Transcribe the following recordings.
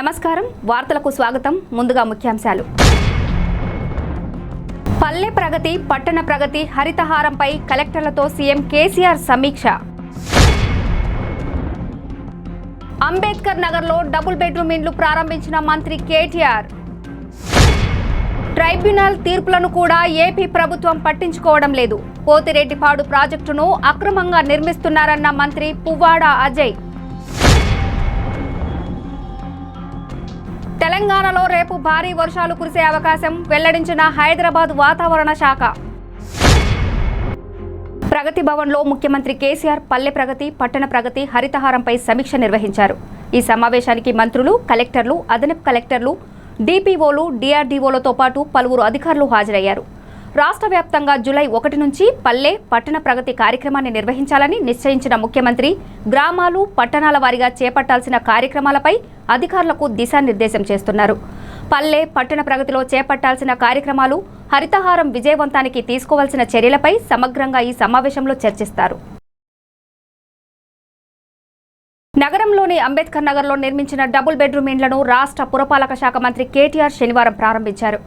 నమస్కారం వార్తలకు స్వాగతం ముందుగా ముఖ్యాంశాలు పల్లె ప్రగతి పట్టణ ప్రగతి హరితహారంపై కలెక్టర్లతో సీఎం కేసీఆర్ సమీక్ష అంబేద్కర్ నగర్లో డబుల్ బెడ్రూమ్ ఇండ్లు ప్రారంభించిన మంత్రి కేటీఆర్ ట్రైబ్యునల్ తీర్పులను కూడా ఏపీ ప్రభుత్వం పట్టించుకోవడం లేదు పోతిరెడ్డిపాడు ప్రాజెక్టును అక్రమంగా నిర్మిస్తున్నారన్న మంత్రి పువ్వాడ అజయ్ తెలంగాణలో రేపు భారీ వర్షాలు కురిసే అవకాశం వెల్లడించిన హైదరాబాద్ వాతావరణ శాఖ ప్రగతి భవన్లో ముఖ్యమంత్రి కేసీఆర్ పల్లె ప్రగతి పట్టణ ప్రగతి హరితహారంపై సమీక్ష నిర్వహించారు. ఈ సమావేశానికి మంత్రులు, కలెక్టర్లు, అదనపు కలెక్టర్లు, డిపిఓలు, డిఆర్డీఓలతో పాటు పలువురు అధికారులు హాజరయ్యారు. రాష్ట్ర వ్యాప్తంగా జూలై 1 నుంచి పల్లె పట్టణ ప్రగతి కార్యక్రమాన్ని నిర్వహించాలని నిశ్చయించిన ముఖ్యమంత్రి గ్రామాలు, పట్టణాల వారీగా చేపట్టాల్సిన కార్యక్రమాలపై అధికారులకు దిశానిర్దేశం చేస్తున్నారు. పల్లె పట్టణ ప్రగతిలో చేపట్టాల్సిన కార్యక్రమాలు, హరితహారం విజయవంతానికి తీసుకోవాల్సిన చర్యలపై సమగ్రంగా ఈ సమావేశంలో చర్చిస్తారు. నగరంలోని అంబేద్కర్ నగర్లో నిర్మించిన డబుల్ బెడ్రూమ్ ఇండ్లను రాష్ట్ర పురపాలక శాఖ మంత్రి కేటీఆర్ శనివారం ప్రారంభించారు.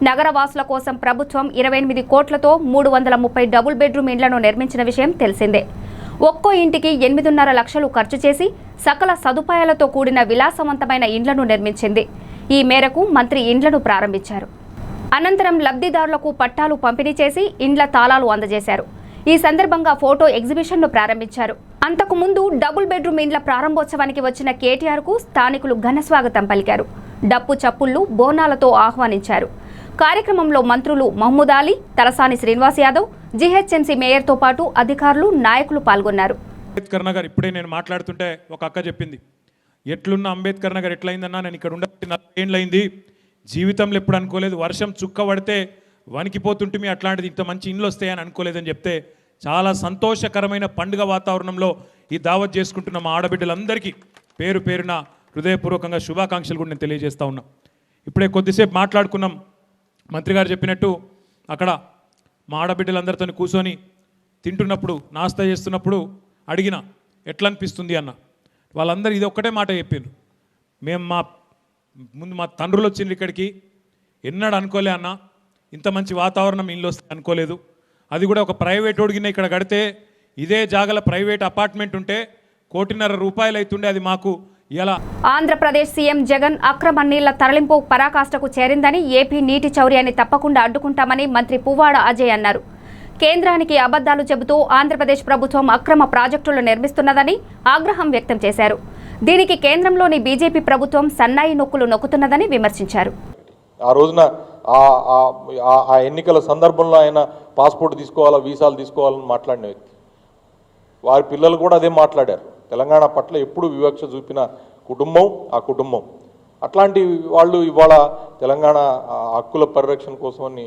నగర వాసుల కోసం ప్రభుత్వం 28 కోట్లతో 330 డబుల్ బెడ్రూమ్ ఇండ్లను నిర్మించిన విషయం తెలిసిందే. ఒక్కో ఇంటికి 8.5 లక్షలు ఖర్చు చేసి సకల సదుపాయాలతో కూడిన విలాసవంతమైన ఇండ్లను నిర్మించింది. ఈ మేరకు మంత్రి ఇండ్లను ప్రారంభించారు. అనంతరం లబ్ధిదారులకు పట్టాలు పంపిణీ చేసి ఇండ్ల తాళాలు అందజేశారు. ఈ సందర్భంగా ఫోటో ఎగ్జిబిషన్ను ప్రారంభించారు. అంతకుముందు డబుల్ బెడ్రూమ్ ఇండ్ల ప్రారంభోత్సవానికి వచ్చిన కేటీఆర్కు స్థానికులు ఘన స్వాగతం పలికారు. డప్పు చప్పుళ్లు, బోనాలతో ఆహ్వానించారు. కార్యక్రమంలో మంత్రులు మహమూద్ అలీ, తలసాని శ్రీనివాస్ యాదవ్, జీహెచ్ఎంసీ మేయర్తో పాటు అధికారులు, నాయకులు పాల్గొన్నారు. అంబేద్కర్ నగర్ ఇప్పుడే నేను మాట్లాడుతుంటే ఒక అక్క చెప్పింది, ఎట్లున్న అంబేద్కర్ నగర్ ఎట్లయిందన్నా, నేను ఇక్కడ ఉండబట్టి 40 ఏళ్ళైంది, జీవితంలో ఎప్పుడు అనుకోలేదు, వర్షం చుక్క పడితే వణికిపోతుంటే అట్లాంటిది ఇంత మంచి ఇండ్లు వస్తాయని అనుకోలేదని చెప్తే చాలా సంతోషకరమైన పండుగ వాతావరణంలో ఈ దావత్ చేసుకుంటున్న మా ఆడబిడ్డలందరికీ పేరు పేరున హృదయపూర్వకంగా శుభాకాంక్షలు కూడా నేను తెలియజేస్తా ఉన్నా. ఇప్పుడే కొద్దిసేపు మాట్లాడుకున్నాం. మంత్రి గారు చెప్పినట్టు అక్కడ మా ఆడబిడ్డలందరితో కూర్చొని తింటున్నప్పుడు, నాస్తా చేస్తున్నప్పుడు అడిగిన ఎట్లా అనిపిస్తుంది అన్న. వాళ్ళందరూ ఇది ఒక్కటే మాట చెప్పారు, మేము ముందు మా తండ్రులు వచ్చిండ్రు ఇక్కడికి, ఎన్నడూ అనుకోలే అన్న, ఇంత మంచి వాతావరణం ఇల్లు వస్తే అనుకోలేదు. అది కూడా ఒక ప్రైవేట్ ఓడిగిన ఇక్కడ కడితే ఇదే జాగల ప్రైవేట్ అపార్ట్మెంట్ ఉంటే 1.5 కోటి అవుతుండే, అది మాకు ఇలా. ఆంధ్రప్రదేశ్ సీఎం జగన్ అక్రమ నీళ్ల తరలింపు పరాకాష్ఠకు చేరిందని, ఏపీ నీటి చౌర్యాన్ని తప్పకుండా అడ్డుకుంటామని మంత్రి పువ్వాడ అజయ్ అన్నారు. కేంద్రానికి అబద్ధాలు చెబుతూ ఆంధ్రప్రదేశ్ ప్రభుత్వం అక్రమ ప్రాజెక్టులు నిర్మిస్తున్నదని ఆగ్రహం వ్యక్తం చేశారు. దీనికి కేంద్రంలోని బీజేపీ ప్రభుత్వం సన్నాయి నొక్కులు నొక్కుతున్నదని విమర్శించారు. ఆ రోజున ఆ ఎన్నికల సందర్భంలో ఆయన పాస్పోర్ట్ తీసుకోవాలా, వీసాలు తీసుకోవాలని మాట్లాడిన వ్యక్తి, వారి పిల్లలు కూడా అదే మాట్లాడారు. తెలంగాణ పట్ల ఎప్పుడు వివక్ష చూపిన కుటుంబం ఆ కుటుంబం. అట్లాంటి వాళ్ళు ఇవాళ తెలంగాణ హక్కుల పరిరక్షణ కోసమని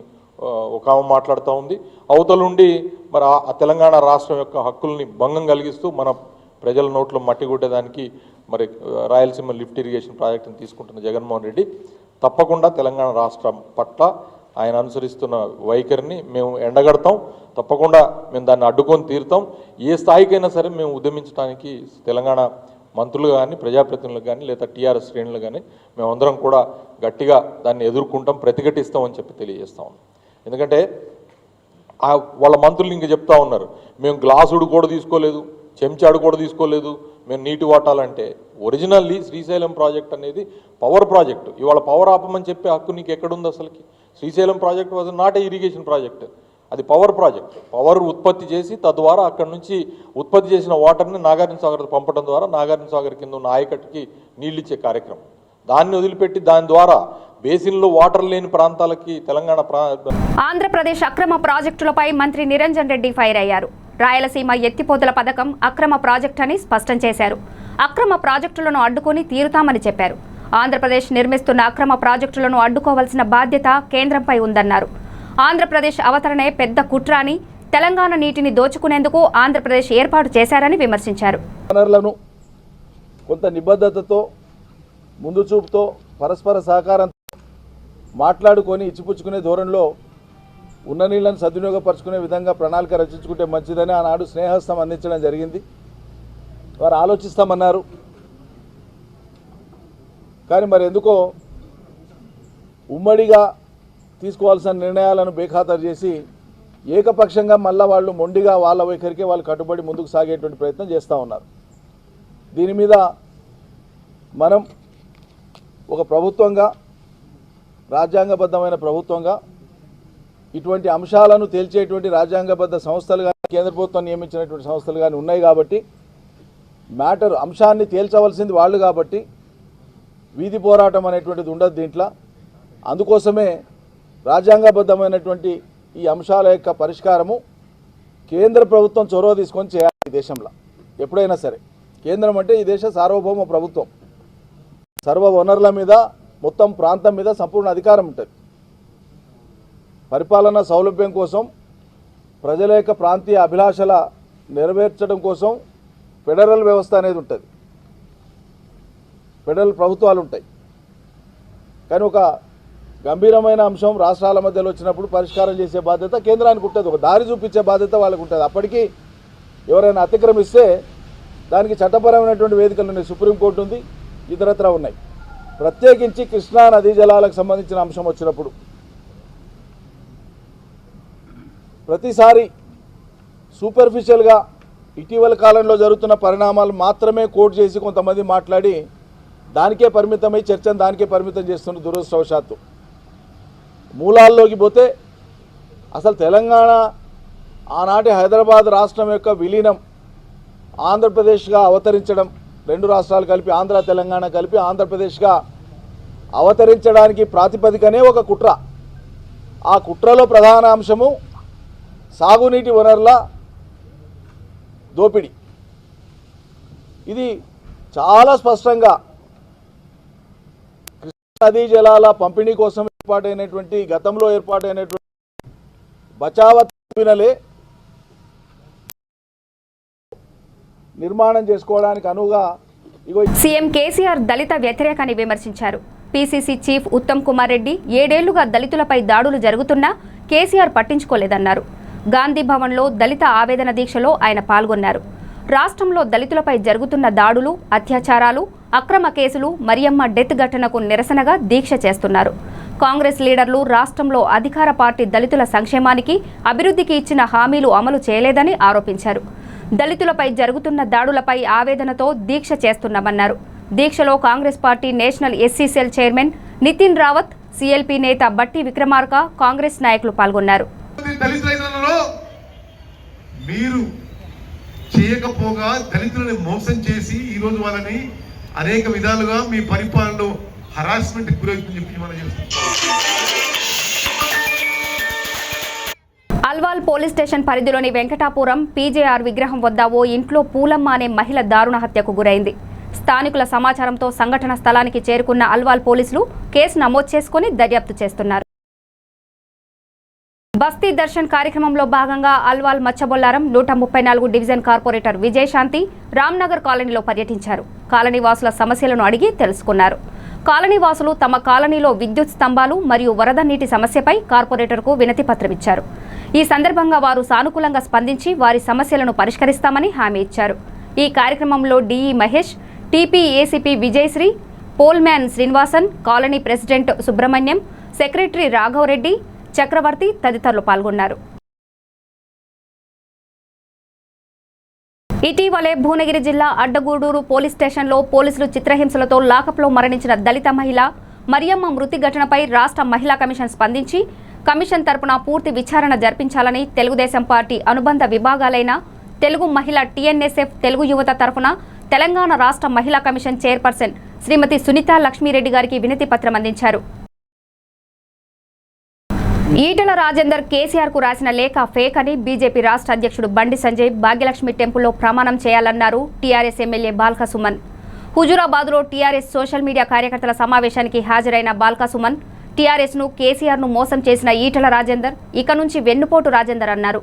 ఒక ఆమె మాట్లాడుతూ ఉంది. అవతలుండి మరి ఆ తెలంగాణ రాష్ట్రం యొక్క హక్కుల్ని భంగం కలిగిస్తూ మన ప్రజల నోట్లో మట్టి కొట్టేదానికి మరి రాయలసీమ లిఫ్ట్ ఇరిగేషన్ ప్రాజెక్టును తీసుకుంటున్న జగన్మోహన్ రెడ్డి తప్పకుండా తెలంగాణ రాష్ట్రం పట్ల ఆయన అనుసరిస్తున్న వైఖరిని మేము ఎండగడతాం. తప్పకుండా మేము దాన్ని అడ్డుకొని తీరుతాం. ఏ స్థాయికైనా సరే మేము ఉద్యమించడానికి తెలంగాణ మంత్రులు కానీ, ప్రజాప్రతినిధులు కానీ, లేదా టీఆర్ఎస్ శ్రేణులు కానీ మేమందరం కూడా గట్టిగా దాన్ని ఎదుర్కొంటాం, ప్రతిఘటిస్తామని చెప్పి తెలియజేస్తా ఉన్నాం. ఎందుకంటే వాళ్ళ మంత్రులు ఇంక చెప్తా ఉన్నారు, మేము గ్లాసుడు కూడా తీసుకోలేదు, చెంచాడు కూడా తీసుకోలేదు, మేము నీటి వాటాలంటే ఒరిజినల్లీ శ్రీశైలం ప్రాజెక్ట్ అనేది పవర్ ప్రాజెక్టు. ఇవాళ పవర్ ఆపమని చెప్పే హక్కు నీకు ఎక్కడుంది అసలుకి? Srisailam project was not a irrigation project, అది పవర్ ప్రాజెక్ట్. పవర్ ఉత్పత్తి చేసి తద్వారా అక్కడి నుంచి ఉత్పత్తి చేసిన వాటర్ని నాగార్జున సాగర్ పంపడం ద్వారా నాగార్జున సాగర్ కింద ఉన్న ఆయకట్టుకి నీళ్ళు ఇచ్చే కార్యక్రమం. దాన్ని వదిలిపెట్టి దాని ద్వారా బేసిన్లో వాటర్ లేని ప్రాంతాలకి తెలంగాణ ఆంధ్రప్రదేశ్ అక్రమ ప్రాజెక్టులపై మంత్రి నిరంజన్ రెడ్డి ఫైర్ అయ్యారు. రాయలసీమ ఎత్తిపోతల పథకం అక్రమ ప్రాజెక్ట్ అని స్పష్టం చేశారు. అక్రమ ప్రాజెక్టులను అడ్డుకొని తీరుతామని చెప్పారు. ఆంధ్రప్రదేశ్ నిర్మిస్తున్న అక్రమ ప్రాజెక్టులను అడ్డుకోవాల్సిన బాధ్యత కేంద్రంపై ఉందన్నారు. ఆంధ్రప్రదేశ్ అవతరణే పెద్ద కుట్ర అని, తెలంగాణ నీటిని దోచుకునేందుకు ఆంధ్రప్రదేశ్ ఏర్పాటు చేశారని విమర్శించారు. కొంత నిబద్ధతతో, ముందు చూపుతో, పరస్పర సహకారంతో మాట్లాడుకొని ఇచ్చిపుచ్చుకునే ధోరణిలో ఉన్న నీళ్లను సద్వినియోగపరుచుకునే విధంగా ప్రణాళిక రచించుకుంటే మంచిదని ఆనాడు స్నేహస్తం అందించడం జరిగింది. వారు ఆలోచిస్తామన్నారు. కానీ మరి ఎందుకో ఉమ్మడిగా తీసుకోవాల్సిన నిర్ణయాలను బేఖాతరు చేసి ఏకపక్షంగా మళ్ళా వాళ్ళు మొండిగా వాళ్ళ వైఖరికే వాళ్ళు కట్టుబడి ముందుకు సాగేటువంటి ప్రయత్నం చేస్తూ ఉన్నారు. దీని మీద మనం ఒక ప్రభుత్వంగా, రాజ్యాంగబద్ధమైన ప్రభుత్వంగా ఇటువంటి అంశాలను తేల్చేటువంటి రాజ్యాంగబద్ధ సంస్థలు కానీ కేంద్ర ప్రభుత్వం నియమించినటువంటి సంస్థలు కానీ ఉన్నాయి కాబట్టి అంశాన్ని తేల్చవలసింది వాళ్ళు కాబట్టి వీధి పోరాటం అనేటువంటిది ఉండదు దీంట్లో. అందుకోసమే రాజ్యాంగబద్ధమైనటువంటి ఈ అంశాల యొక్క పరిష్కారము కేంద్ర ప్రభుత్వం చొరవ తీసుకొని చేయాలి. ఈ దేశంలో ఎప్పుడైనా సరే కేంద్రం అంటే ఈ దేశ సార్వభౌమ ప్రభుత్వం, సర్వ వనరుల మీద మొత్తం ప్రాంతం మీద సంపూర్ణ అధికారం ఉంటుంది. పరిపాలన సౌలభ్యం కోసం, ప్రజల యొక్క ప్రాంతీయ అభిలాషల నెరవేర్చడం కోసం ఫెడరల్ వ్యవస్థ అనేది ఉంటుంది, ఫెడరల్ ప్రభుత్వాలు ఉంటాయి. కానీ ఒక గంభీరమైన అంశం రాష్ట్రాల మధ్యలో వచ్చినప్పుడు పరిష్కారం చేసే బాధ్యత కేంద్రానికి ఉంటుంది, ఒక దారి చూపించే బాధ్యత వాళ్ళకు ఉంటుంది. అప్పటికి ఎవరైనా అతిక్రమిస్తే దానికి చట్టపరమైనటువంటి వేదికలు ఉన్నాయి, సుప్రీంకోర్టు ఉంది, ఇతరత్రా ఉన్నాయి. ప్రత్యేకించి కృష్ణా నదీ జలాలకు సంబంధించిన అంశం వచ్చినప్పుడు ప్రతిసారి సూపర్ఫిషియల్గా ఇటీవల కాలంలో జరుగుతున్న పరిణామాలు మాత్రమే కోట్ చేసి కొంతమంది మాట్లాడి దానికే పరిమితమై చర్చను దానికే పరిమితం చేస్తున్న దురదృష్టవశాత్తు. మూలాల్లోకి పోతే అసలు తెలంగాణ ఆనాటి హైదరాబాద్ రాష్ట్రం యొక్క విలీనం ఆంధ్రప్రదేశ్గా అవతరించడం, రెండు రాష్ట్రాలు కలిపి ఆంధ్ర తెలంగాణ కలిపి ఆంధ్రప్రదేశ్గా అవతరించడానికి ప్రాతిపదికనే ఒక కుట్ర. ఆ కుట్రలో ప్రధాన అంశము సాగునీటి వనరుల దోపిడీ. ఇది చాలా స్పష్టంగా కృష్ణా నదీ జలాల పంపిణీ కోసం గతంలో ఏర్పాటైనటువంటి బచావత్ ట్రిబ్యునలే నిర్మాణం చేసుకోవడానికి అనువుగా సీఎం కేసీఆర్ దళిత వ్యతిరేకాన్ని విమర్శించారు. పీసీసీ చీఫ్ ఉత్తమ్ కుమార్ రెడ్డి 7 ఏళ్లుగా దళితులపై దాడులు జరుగుతున్నా కేసీఆర్ పట్టించుకోలేదన్నారు. గాంధీ భవన్లో దళిత ఆవేదన దీక్షలో ఆయన పాల్గొన్నారు. రాష్ట్రంలో దళితులపై జరుగుతున్న దాడులు, అత్యాచారాలు, అక్రమ కేసులు, మరియమ్మ డెత్ ఘటనకు నిరసనగా దీక్ష చేస్తున్నారు. కాంగ్రెస్ లీడర్లు రాష్ట్రంలో అధికార పార్టీ దళితుల సంక్షేమానికి, అభివృద్ధికి ఇచ్చిన హామీలు అమలు చేయలేదని ఆరోపించారు. దళితులపై జరుగుతున్న దాడులపై ఆవేదనతో దీక్ష చేస్తున్నామన్నారు. దీక్షలో Congress party national SC cell chairman Nitin Rawat, CLP నేత బట్టి విక్రమార్క, కాంగ్రెస్ నాయకులు పాల్గొన్నారు. మీరు చేయకపోగా దళితులను మోసం చేసి ఈరోజు వాళ్ళని అనేక విధాలుగా మీ పరిపాలనలో హరాస్మెంట్ గురవుతుందని చెప్పి మనం చేస్తున్నాం. అల్వాల్ పోలీస్ స్టేషన్ పరిధిలోని వెంకటాపురం పీజేఆర్ విగ్రహం వద్ద ఓ ఇంట్లో పూలమ్మ అనే మహిళ దారుణ హత్యకు గురైంది. స్థానికుల సమాచారంతో సంఘటన స్థలానికి చేరుకున్న అల్వాల్ పోలీసులు కేసు నమోదు చేసుకుని దర్యాప్తు చేస్తున్నారు. బస్తీ దర్శన్ కార్యక్రమంలో భాగంగా అల్వాల్ మచ్చబొల్లారం 134 డివిజన్ కార్పొరేటర్ విజయశాంతి రామ్నగర్ కాలనీలో పర్యటించారు. కాలనీ వాసుల సమస్యలను అడిగి తెలుసుకున్నారు. కాలనీ వాసులు తమ కాలనీలో విద్యుత్ స్తంభాలు మరియు వరద నీటి సమస్యపై కార్పొరేటర్కు వినతి పత్రం ఇచ్చారు. ఈ సందర్భంగా వారు సానుకూలంగా స్పందించి వారి సమస్యలను పరిష్కరిస్తామని హామీ ఇచ్చారు. ఈ కార్యక్రమంలో DE Mahesh, TP ACP Vijayasri, పోల్మ్యాన్ Srinivasan, colony president Subrahmanyam, secretary Raghavareddy, Chakravarthi తదితరులు పాల్గొన్నారు. ఇటీవలే భువనగిరి జిల్లా అడ్డగూడూరు పోలీస్ స్టేషన్లో పోలీసులు చిత్రహింసలతో లాకప్లో మరణించిన దళిత మహిళ మరియమ్మ మృతి ఘటనపై రాష్ట్ర మహిళా కమిషన్ స్పందించి కమిషన్ తరపున పూర్తి విచారణ జరిపించాలని తెలుగుదేశం పార్టీ అనుబంధ విభాగాలైన తెలుగు మహిళ టీఎన్ఎస్ఎఫ్ తెలుగు యువత తరపున తెలంగాణ రాష్ట్ర మహిళా కమిషన్ చైర్పర్సన్ శ్రీమతి సునీత లక్ష్మీరెడ్డి గారికి వినతి పత్రం అందించారు. ఈటల రాజేందర్ కేసీఆర్ కు రాసిన లేఖ ఫేక్ అని బీజేపీ రాష్ట్ర అధ్యక్షుడు బండి సంజయ్ భాగ్యలక్ష్మి టెంపుల్లో ప్రమాణం చేయాలన్నారు టీఆర్ఎస్ ఎమ్మెల్యే బాల్క సుమన్. హుజూరాబాద్లో టీఆర్ఎస్ సోషల్ మీడియా కార్యకర్తల సమావేశానికి హాజరైన బాల్క సుమన్ టీఆర్ఎస్ను కేసీఆర్ను మోసం చేసిన ఈటల రాజేందర్ ఇక నుంచి వెన్నుపోటు రాజేందర్ అన్నారు.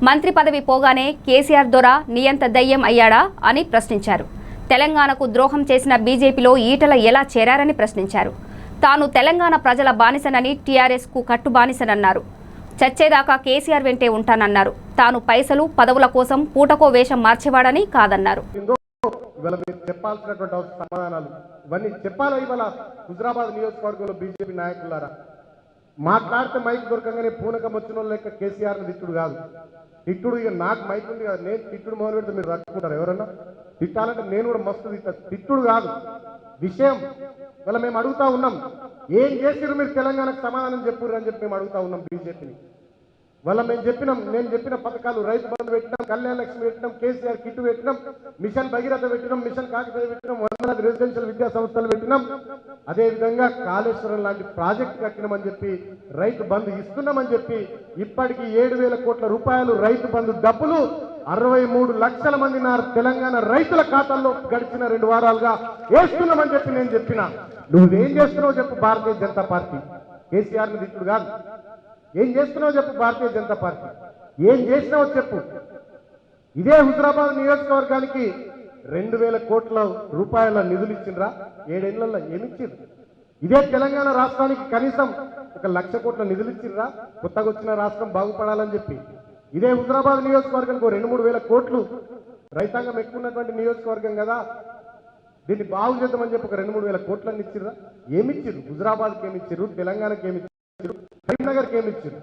మంత్రి పదవి పోగానే కేసీఆర్ దొర నియంత దయ్యం అయ్యాడా అని ప్రశ్నించారు. తెలంగాణకు ద్రోహం చేసిన బీజేపీలో ఈటల ఎలా చేరారని ప్రశ్నించారు. తాను తెలంగాణ ప్రజల బానిసనని, టీఆర్ఎస్కు కట్టు బానిసనన్నారు. చచ్చేదాకా కేసీఆర్ వెంటే ఉంటానన్నారు. తాను పైసలు పదవుల కోసం పూటకో వేషం మార్చేవాడని కాదన్నారు. ఇవాళ మీరు చెప్పాల్సినటువంటి సమాధానాలు ఇవన్నీ చెప్పాలా ఇవాళ హుజరాబాద్ నియోజకవర్గంలో బీజేపీ నాయకులారా? మాట్లాడితే మైక్ దొరకంగానే పూనకం వచ్చిన వాళ్ళు లెక్క కేసీఆర్ని తిట్టుడు కాదు. తిట్టుడు ఇక నాకు మైక్ ఉంది కదా, నేను తిట్టుడు మొదలు పెడితే మీరు రట్టుకుంటారు ఎవరన్నా? తిట్టాలంటే నేను కూడా మస్తు తిట్టా. తిట్టుడు కాదు విషయం. ఇవాళ మేము అడుగుతా ఉన్నాం, ఏం చేసిరు మీరు తెలంగాణకు సమాధానం చెప్పుర్రు అని చెప్పి మేము అడుగుతా ఉన్నాం బీజేపీని. వాళ్ళ నేను చెప్పిన పథకాలు, రైతు బంధు పెట్టినాం, కళ్యాణ లక్ష్మి పెట్టినాం, కేసీఆర్ కిట్టు పెట్టినాం, మిషన్ భగీరథ పెట్టినాం, మిషన్ కాకతీయ పెట్టినాం, 100 రెసిడెన్షియల్ విద్యా సంస్థలు పెట్టినాం, అదేవిధంగా కాళేశ్వరం లాంటి ప్రాజెక్టు కట్టినామని చెప్పి, రైతు బంధు ఇస్తున్నామని చెప్పి, ఇప్పటికీ 7,000 కోట్ల రూపాయలు రైతు బంధు డబ్బులు 63 లక్షల మంది నా తెలంగాణ రైతుల ఖాతాల్లో గడిచిన 2 వారాలుగా వేస్తున్నామని చెప్పి నేను చెప్పిన. నువ్వేం చేస్తున్నావు చెప్పు భారతీయ జనతా పార్టీ. కేసీఆర్ని తిట్టుడు కాదు, ఏం చేస్తున్నావు చెప్పు భారతీయ జనతా పార్టీ. ఏం చేసినావో చెప్పు. ఇదే హుజరాబాద్ నియోజకవర్గానికి 2,000 కోట్ల రూపాయల నిధులు ఇచ్చిండ్రా? 7 ఏళ్లలో ఏమిచ్చిండ్రు? ఇదే తెలంగాణ రాష్ట్రానికి కనీసం 1,00,000 కోట్ల నిధులు ఇచ్చిండ్రా? కొత్తగా వచ్చిన రాష్ట్రం బాగుపడాలని చెప్పి. ఇదే హుజరాబాద్ నియోజకవర్గానికి 2-3 వేల కోట్లు రైతాంగం ఎక్కున్నటువంటి నియోజకవర్గం కదా, దీన్ని బాగు చేద్దామని చెప్పి 2-3 వేల కోట్లన్నీ ఇచ్చిర్రా? ఏమిచ్చిర్రు? హుజరాబాద్కి ఏమిచ్చిర్రు? తెలంగాణకి ఏమిచ్చారు? కరీంనగర్కి ఏమిచ్చారు?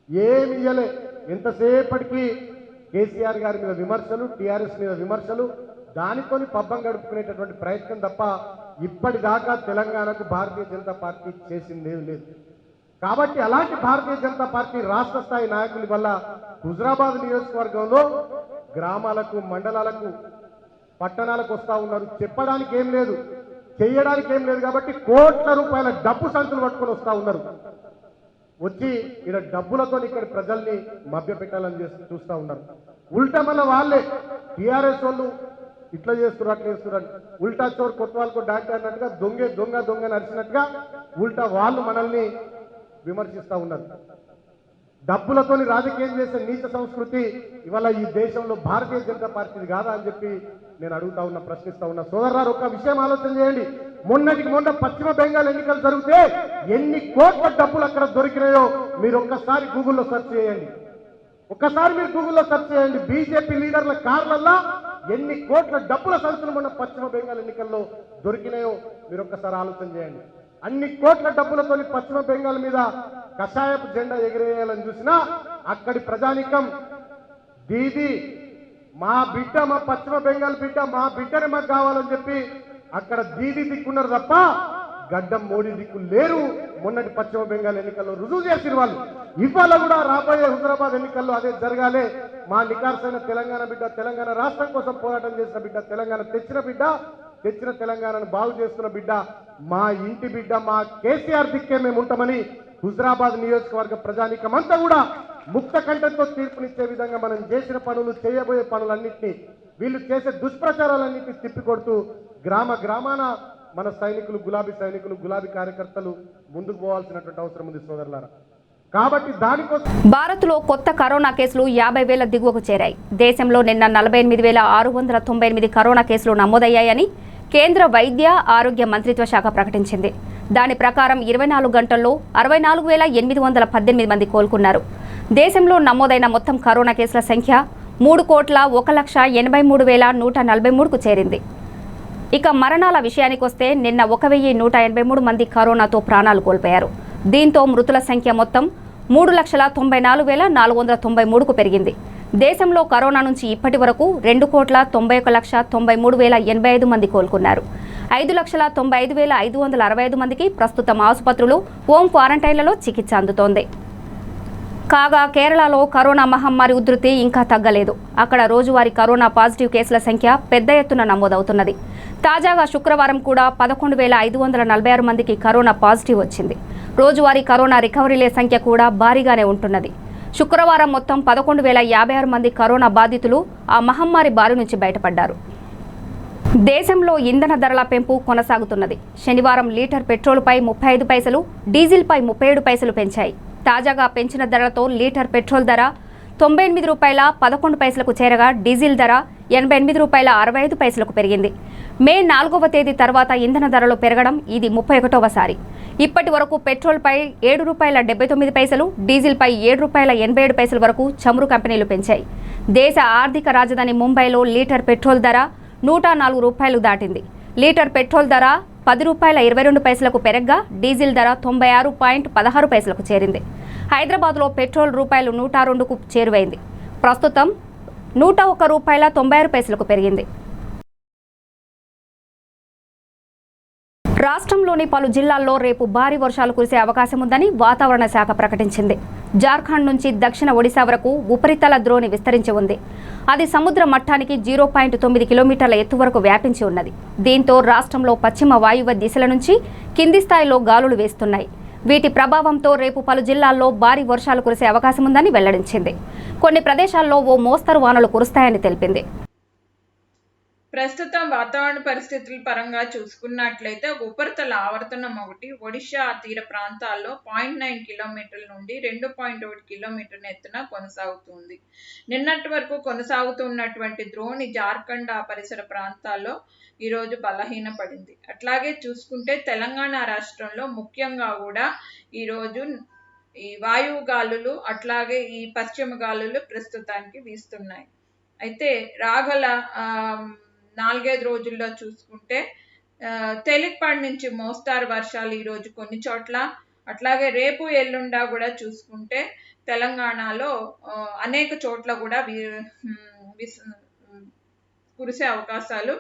ఏమి ఇయ్యలే. ఎంతసేపటికి కేసీఆర్ గారి మీద విమర్శలు, టీఆర్ఎస్ మీద విమర్శలు, దానితోని పబ్బం గడుపుకునేటటువంటి ప్రయత్నం తప్ప ఇప్పటిదాకా తెలంగాణకు భారతీయ జనతా పార్టీ చేసింది లేదు. కాబట్టి అలాంటి భారతీయ జనతా పార్టీ రాష్ట్ర స్థాయి నాయకుల వల్ల హుజరాబాద్ నియోజకవర్గంలో గ్రామాలకు, మండలాలకు, పట్టణాలకు వస్తూ ఉన్నారు. చెప్పడానికి ఏం లేదు, చేయడానికి ఏం లేదు. కాబట్టి కోట్ల రూపాయల డబ్బు సంచులు పట్టుకొని వస్తూ ఉన్నారు. వచ్చి ఇక్కడ డబ్బులతో ఇక్కడ ప్రజల్ని మభ్య పెట్టాలని చూస్తూ ఉన్నారు. ఉల్టా మన వాళ్ళే టీఆర్ఎస్ వాళ్ళు ఇట్లా చేస్తున్నారు, అట్లా చేస్తున్నారు. ఉల్టా చోర్ కొత్తవాళ్ళకు డాక్టర్ అన్నట్టుగా దొంగ నడిచినట్టుగా ఉల్టా వాళ్ళు మనల్ని విమర్శిస్తూ ఉన్నారు. డబ్బులతోని రాజకీయం చేసే నీచ సంస్కృతి ఇవాళ ఈ దేశంలో భారతీయ జనతా పార్టీది కాదా అని చెప్పి నేను అడుగుతా ఉన్నా, ప్రశ్నిస్తా ఉన్నా. సోదరులారు, ఒక విషయం ఆలోచన చేయండి. మొన్న పశ్చిమ బెంగాల్ ఎన్నికలు జరిగితే ఎన్ని కోట్ల డబ్బులు అక్కడ దొరికినాయో మీరు ఒక్కసారి గూగుల్లో సెర్చ్ చేయండి. బీజేపీ లీడర్ల కార్లల్లో ఎన్ని కోట్ల డబ్బుల సంచులు మొన్న పశ్చిమ బెంగాల్ ఎన్నికల్లో దొరికినాయో మీరు ఒక్కసారి ఆలోచన చేయండి. అన్ని కోట్ల డబ్బులతో పశ్చిమ బెంగాల్ మీద కషాయపు జెండా ఎగిరేయాలని చూసినా అక్కడి ప్రజానికం దీది మా బిడ్డ, మా పశ్చిమ బెంగాల్ బిడ్డ, మా బిడ్డనే మాకు కావాలని చెప్పి అక్కడ దీది దిక్కున్నారు తప్ప గడ్డం మోడీ దిక్కు లేరు. మొన్నటి పశ్చిమ బెంగాల్ ఎన్నికల్లో రుజువు చేసిన వాళ్ళు ఇవాళ కూడా రాబోయే హుజరాబాద్ ఎన్నికల్లో అదే జరగాలి. మా నికార్సైన తెలంగాణ బిడ్డ, తెలంగాణ రాష్ట్రం కోసం పోరాటం చేసిన బిడ్డ, తెలంగాణ తెచ్చిన తెలంగాణను బాగు చేస్తున్న బిడ్డ, మా ఇంటి బిడ్డ, మా కేసీఆర్ దిక్కే మేము ఉంటామని హుజరాబాద్ నియోజకవర్గ ప్రజానీకం అంతా కూడా ముక్త కంఠంతో తీర్పునిచ్చే విధంగా మనం చేసిన పనులు, చేయబోయే పనులన్నింటినీ, వీళ్ళు చేసే దుష్ప్రచారాలన్నింటినీ తిప్పికొడుతూ గ్రామాన మన సైనికులు, గులాబీ కార్యకర్తలు ముందుకు పోవాల్సినటువంటి అవసరం ఉంది సోదరులారా. కాబట్టి దానికోసం భారత్లో కొత్త కరోనా కేసులు 50,000 దిగువకు చేరాయి. దేశంలో నిన్న 48,698 కరోనా కేసులు నమోదయ్యాయని కేంద్ర వైద్య ఆరోగ్య మంత్రిత్వ శాఖ ప్రకటించింది. దాని ప్రకారం 24 గంటల్లో 64,818 మంది కోలుకున్నారు. దేశంలో నమోదైన మొత్తం కరోనా కేసుల సంఖ్య 3,83,143కు చేరింది. ఇక మరణాల విషయానికొస్తే నిన్న 1,183 మంది కరోనాతో ప్రాణాలు కోల్పోయారు. దీంతో మృతుల సంఖ్య మొత్తం 3,94,493కు పెరిగింది. దేశంలో కరోనా నుంచి ఇప్పటి వరకు 2,91,93,085 మంది కోలుకున్నారు. 5,95,565 మందికి ప్రస్తుతం ఆసుపత్రులు, హోం క్వారంటైన్లలో చికిత్స అందుతోంది. కాగా కేరళలో కరోనా మహమ్మారి ఉధృతి ఇంకా తగ్గలేదు. అక్కడ రోజువారీ కరోనా పాజిటివ్ కేసుల సంఖ్య పెద్ద ఎత్తున నమోదవుతున్నది. తాజాగా శుక్రవారం కూడా 11,546 మందికి కరోనా పాజిటివ్ వచ్చింది. రోజువారీ కరోనా రికవరీల సంఖ్య కూడా భారీగానే ఉంటున్నది. శుక్రవారం మొత్తం 11,056 మంది కరోనా బాధితులు ఆ మహమ్మారి బారి నుంచి బయటపడ్డారు. దేశంలో ఇంధన ధరల పెంపు కొనసాగుతున్నది. శనివారం లీటర్ పెట్రోల్పై 35 పైసలు, డీజిల్పై 37 పైసలు పెంచాయి. తాజాగా పెంచిన ధరలతో లీటర్ పెట్రోల్ ధర ₹98.11 చేరగా డీజిల్ ధర ₹88.65 పెరిగింది. మే 4వ తేదీ తర్వాత ఇంధన ధరలు పెరగడం ఇది 31వసారి. ఇప్పటి వరకు పెట్రోల్పై ₹7.79, డీజిల్పై ₹7.87 వరకు చమురు కంపెనీలు పెంచాయి. దేశ ఆర్థిక రాజధాని ముంబైలో లీటర్ పెట్రోల్ ధర 104 రూపాయలు దాటింది. లీటర్ పెట్రోల్ ధర ₹10.22 పెరగ్గా డీజిల్ ధర 96.16 చేరింది. హైదరాబాద్లో పెట్రోల్ ₹102కు చేరువైంది. ప్రస్తుతం ₹101.96 పెరిగింది. రాష్ట్రంలోని పలు జిల్లాల్లో రేపు భారీ వర్షాలు కురిసే అవకాశం ఉందని వాతావరణ శాఖ ప్రకటించింది. జార్ఖండ్ నుంచి దక్షిణ ఒడిశా వరకు ఉపరితల ద్రోణి విస్తరించి ఉంది. అది సముద్ర మట్టానికి 0.9 కిలోమీటర్ల ఎత్తు వరకు వ్యాపించి ఉన్నది. దీంతో రాష్ట్రంలో పశ్చిమ వాయువ్య దిశల నుంచి కింది స్థాయిలో గాలులు వేస్తున్నాయి. వీటి ప్రభావంతో రేపు పలు జిల్లాల్లో భారీ వర్షాలు కురిసే అవకాశం ఉందని వెల్లడించింది. కొన్ని ప్రదేశాల్లో ఓ మోస్తరు వానలు కురుస్తాయని తెలిపింది. ప్రస్తుతం వాతావరణ పరిస్థితుల పరంగా చూసుకున్నట్లయితే ఉపరితల ఆవర్తనం ఒకటి ఒడిషా తీర ప్రాంతాల్లో 0.9 కిలోమీటర్ల నుండి 2.1 కిలోమీటర్ల ఎత్తున కొనసాగుతుంది. నిన్నటి వరకు కొనసాగుతున్నటువంటి ద్రోణి జార్ఖండ్ పరిసర ప్రాంతాల్లో ఈరోజు బలహీనపడింది. అట్లాగే చూసుకుంటే తెలంగాణ రాష్ట్రంలో ముఖ్యంగా కూడా ఈరోజు ఈ వాయువు గాలులు అట్లాగే ఈ పశ్చిమ గాలులు ప్రస్తుతానికి వీస్తున్నాయి. అయితే రాగల 4-5 రోజుల్లో చూసుకుంటే తేలికపాటి నుంచి మోస్తారు వర్షాలు ఈరోజు కొన్ని చోట్ల, అట్లాగే రేపు ఎల్లుండా కూడా చూసుకుంటే తెలంగాణలో అనేక చోట్ల కూడా కురిసే అవకాశాలు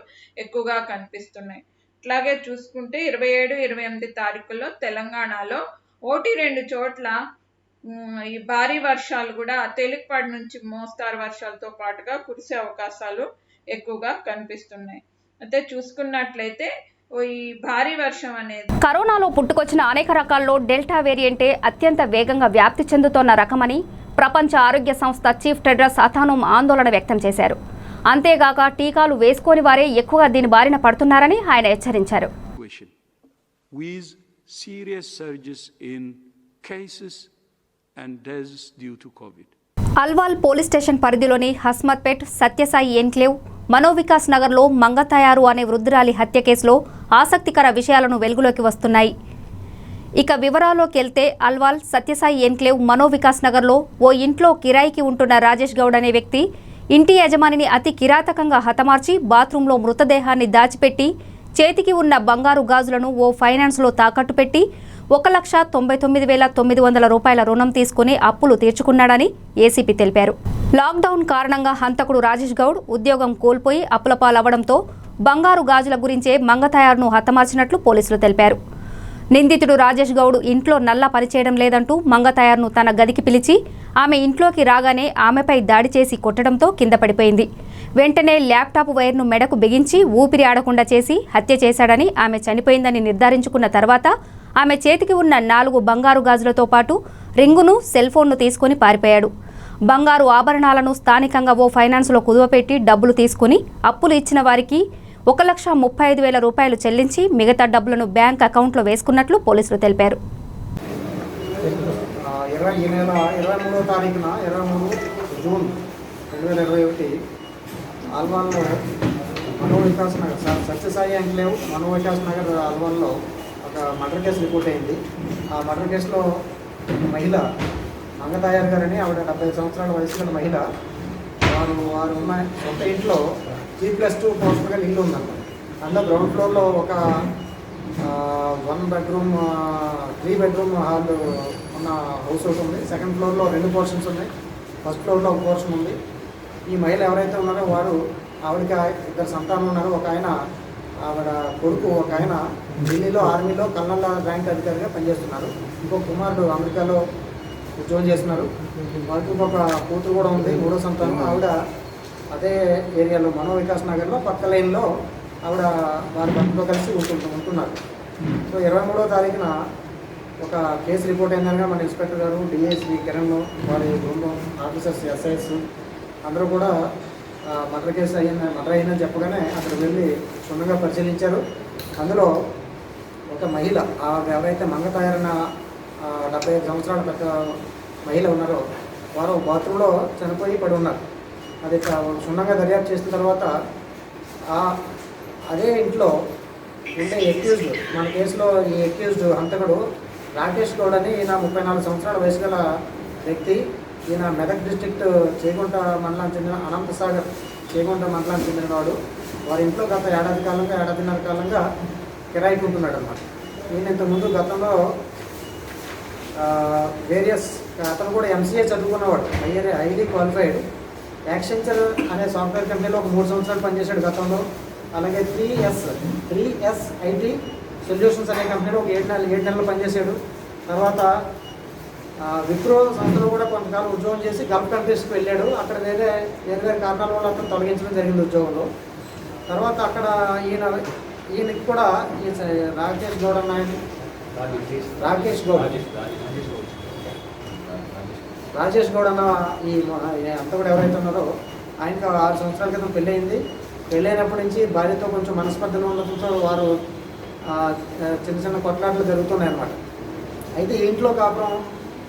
ఎక్కువగా కనిపిస్తున్నాయి. అట్లాగే చూసుకుంటే 27-28 తారీఖుల్లో తెలంగాణలో 1-2 చోట్ల ఈ భారీ వర్షాలు కూడా తేలికపాటి నుంచి మోస్తారు వర్షాలతో పాటుగా కురిసే అవకాశాలు ఎక్కువగా కనిపిస్తున్నాయి. అయితే చూసుకున్నట్లయితే ఈ భారీ వర్షం అనేది కరోనాలో పుట్టుకొచ్చిన అనేక రకాల్లో డెల్టా వేరియంటే అత్యంత వేగంగా వ్యాప్తి చెందుతోన్న రకమని ప్రపంచ ఆరోగ్య సంస్థ చీఫ్ టెడ్రస్ అథానోమ్ ఆందోళన వ్యక్తం చేశారు. అంతేగాక టీకాలు వేసుకోని వారే ఎక్కువగా దీని బారిన పడుతున్నారని ఆయన హెచ్చరించారు. అల్వాల్ పోలీస్ స్టేషన్ పరిధిలోని హస్మత్పేట్, సత్యసాయి ఎన్క్లేవ్, మనోవికాస్ నగర్లో మంగతయారు అనే వృద్ధురాలి హత్య కేసులో ఆసక్తికర విషయాలను వెలుగులోకి వస్తున్నాయి. ఇక వివరాల్లోకి వెళ్తే అల్వాల్, సత్యసాయి ఎన్క్లేవ్, మనోవికాస్ నగర్లో ఓ ఇంట్లో కిరాయికి ఉంటున్న రాజేష్ గౌడ్ అనే వ్యక్తి ఇంటి యజమానిని అతి కిరాతకంగా హతమార్చి బాత్రూంలో మృతదేహాన్ని దాచిపెట్టి చేతికి ఉన్న బంగారు గాజులను ఓ ఫైనాన్స్లో తాకట్టు పెట్టి ₹1,99,900 రుణం తీసుకుని అప్పులు తీర్చుకున్నాడని ఏసీపీ తెలిపారు. లాక్డౌన్ కారణంగా హంతకుడు రాజేష్ గౌడ్ ఉద్యోగం కోల్పోయి అప్పుల పాలవ్వడంతో బంగారు గాజుల గురించే మంగతయారును హతమార్చినట్లు పోలీసులు తెలిపారు. నిందితుడు రాజేష్ గౌడ్ ఇంట్లో నల్లా పనిచేయడం లేదంటూ మంగతయారును తన గదికి పిలిచి ఆమె ఇంట్లోకి రాగానే ఆమెపై దాడి చేసి కొట్టడంతో కింద పడిపోయింది. వెంటనే ల్యాప్టాప్ వైర్ను మెడకు బిగించి ఊపిరి ఆడకుండా చేసి హత్య చేశాడని, ఆమె చనిపోయిందని నిర్ధారించుకున్న తర్వాత ఆమె చేతికి ఉన్న 4 బంగారు గాజులతో పాటు రింగును, సెల్ ఫోన్ను తీసుకుని పారిపోయాడు. బంగారు ఆభరణాలను స్థానికంగా ఓ ఫైనాన్స్లో కుదువపెట్టి డబ్బులు తీసుకుని అప్పులు ఇచ్చిన వారికి ₹1,35,000 చెల్లించి మిగతా డబ్బులను బ్యాంక్ అకౌంట్లో వేసుకున్నట్లు పోలీసులు తెలిపారు. ఈ నెల 23వ తారీఖున 23 జూన్ 2021 ఆల్వాల్లో మనోవికాస్ నగర్ సత్యసాయి ఎన్క్లేవ్ మనోవికాస్ నగర్ ఆల్వాల్లో ఒక మర్డర్ కేసు రిపోర్ట్ అయింది. ఆ మర్డర్ కేసులో మహిళ మంగతయారు గారని ఆవిడ 70 సంవత్సరాల వయసు గల మహిళ, వారు ఉన్న సొంత ఇంట్లో G+2 పోస్టల్ ఇల్లు ఉందన్నమాట. అందులో గ్రౌండ్ ఫ్లోర్లో ఒక 1 బెడ్రూమ్ 3 బెడ్రూమ్ హాల్ ఉన్న హౌస్ ఒకటి ఉంది. సెకండ్ ఫ్లోర్లో 2 పోర్షన్స్ ఉన్నాయి. ఫస్ట్ ఫ్లోర్లో ఒక పోర్షన్ ఉంది. ఈ మహిళ ఎవరైతే ఉన్నారో వారు ఆవిడకి 2 సంతానం ఉన్నారు. ఒక ఆయన ఆవిడ కొడుకు, ఒక ఆయన ఢిల్లీలో ఆర్మీలో కల్నల్ ర్యాంక్ అధికారిగా పనిచేస్తున్నారు. ఇంకో కుమారుడు అమెరికాలో ఉద్యోగం చేస్తున్నారు. వాళ్ళకి ఇంకొక కూతురు కూడా ఉంది, 3వ సంతానం. ఆవిడ అదే ఏరియాలో మనోవికాస్ నగర్లో పక్క లైన్లో ఆవిడ వారి భర్తతో కలిసి ఉంటున్నారు. సో 23వ తారీఖున ఒక కేసు రిపోర్ట్ అయిందనగా మన ఇన్స్పెక్టర్ గారు, డిఎస్పీ కిరణ్, వారి బృందం, ఆఫీసర్స్, ఎస్ఐస్ అందరూ కూడా మర్డర్ కేసు మర్డర్ అయిందని చెప్పగానే అక్కడ వెళ్ళి క్షుణ్ణంగా పరిశీలించారు. అందులో ఒక మహిళ, ఎవరైతే మంగతయారిన 75 సంవత్సరాల పెద్ద మహిళ ఉన్నారో వారు బాత్రూంలో చనిపోయి పడి ఉన్నారు. అది క్షుణ్ణంగా దర్యాప్తు చేసిన తర్వాత అదే ఇంట్లో ఉండే అక్యూజ్డ్, మన కేసులో ఈ అక్యూజ్డ్ హంతకుడు రాకేష్ గౌడ్ అని, ఈయన 34 సంవత్సరాల వయసు గల వ్యక్తి. ఈయన మెదక్ డిస్ట్రిక్ట్ చేగుంట మండలానికి చెందిన, అనంతసాగర్ చేగుంట మండలానికి చెందినవాడు. వారి ఇంట్లో గత ఏడాదిన్నర కాలంగా కిరాయికి ఉంటున్నాడు అనమాట. ఈయన ఇంతకుముందు గతంలో అతను కూడా ఎంసీఏ చదువుకున్నవాడు, హైలీ క్వాలిఫైడ్. యాక్సెంచర్ అనే సాఫ్ట్వేర్ కంపెనీలో ఒక 3 సంవత్సరాలు పనిచేశాడు గతంలో. అలాగే 3S IT సొల్యూషన్స్ అనే కంపెనీలో ఒక 7 నెలలు పనిచేశాడు. తర్వాత విప్రో సంస్థలో కూడా కొంతకాలం ఉద్యోగం చేసి గల్ఫ్ కంట్రీస్కి వెళ్ళాడు. అక్కడ వేరే కారణాల వల్ల అతను తొలగించడం జరిగింది ఉద్యోగంలో. తర్వాత అక్కడ ఈయనకి కూడా రాకేష్ గౌడ్ అన్న అంతా కూడా ఎవరైతే ఉన్నారో ఆయనకి 6 సంవత్సరాల క్రితం పెళ్ళయింది. పెళ్ళైనప్పటి నుంచి భార్యతో కొంచెం మనస్పర్ధలు ఉండడంతో వారు చిన్న కొట్లాట్లు జరుగుతున్నాయి అన్నమాట. అయితే ఇంట్లో కాపురం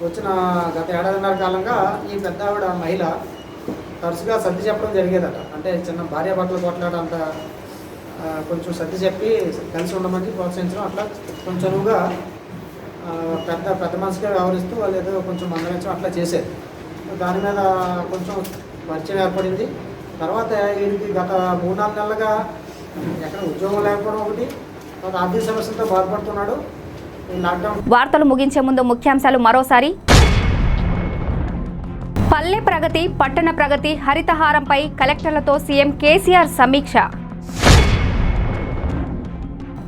వచ్చిన గత ఏడాదిన్నర కాలంగా ఈ పెద్ద ఆవిడ మహిళ తరచుగా సర్ది చెప్పడం జరిగేదట. అంటే చిన్న భార్య భర్తలు కొట్లాట అంత కొంచెం సర్ది చెప్పి కలిసి ఉండమని ప్రోత్సహించడం, అట్లా కొంచెంగా పెద్ద మనసుగా వ్యవహరిస్తూ వాళ్ళు ఏదో కొంచెం మందలించడం అట్లా చేసేది. దాని మీద కొంచెం పరిచయం ఏర్పడింది. తర్వాత వీరికి గత 3-4 నెలలుగా ఎక్కడ ఉద్యోగం లేకపోవడం ఒకటి, తర్వాత ఆర్థిక సమస్యలతో బాధపడుతున్నాడు. వార్తలు ముగించే ముందు ముఖ్యాంశాలు మరోసారి. పల్లె ప్రగతి, పట్టణ ప్రగతి, హరితహారంపై కలెక్టర్లతో సీఎం కేసీఆర్ సమీక్ష.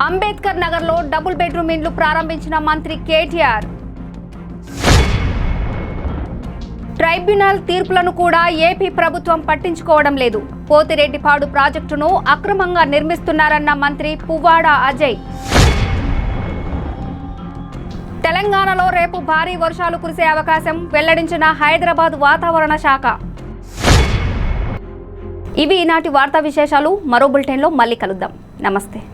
అంబేద్కర్ నగర్లో డబుల్ బెడ్రూమ్ ఇండ్లు ప్రారంభించిన మంత్రి కేటీఆర్. ట్రైబ్యునల్ తీర్పులను కూడా ఏపీ ప్రభుత్వం పట్టించుకోవడం లేదు. పోతిరెడ్డిపాడు ప్రాజెక్టును అక్రమంగా నిర్మిస్తున్నారన్న మంత్రి పువ్వాడ అజయ్. తెలంగాణలో రేపు భారీ వర్షాలు కురిసే అవకాశం వెల్లడించిన హైదరాబాద్ వాతావరణ శాఖ. ఇవి ఈనాటి వార్తా విశేషాలు. మరో బులెటిన్లో మళ్ళీ కలుద్దాం. నమస్తే.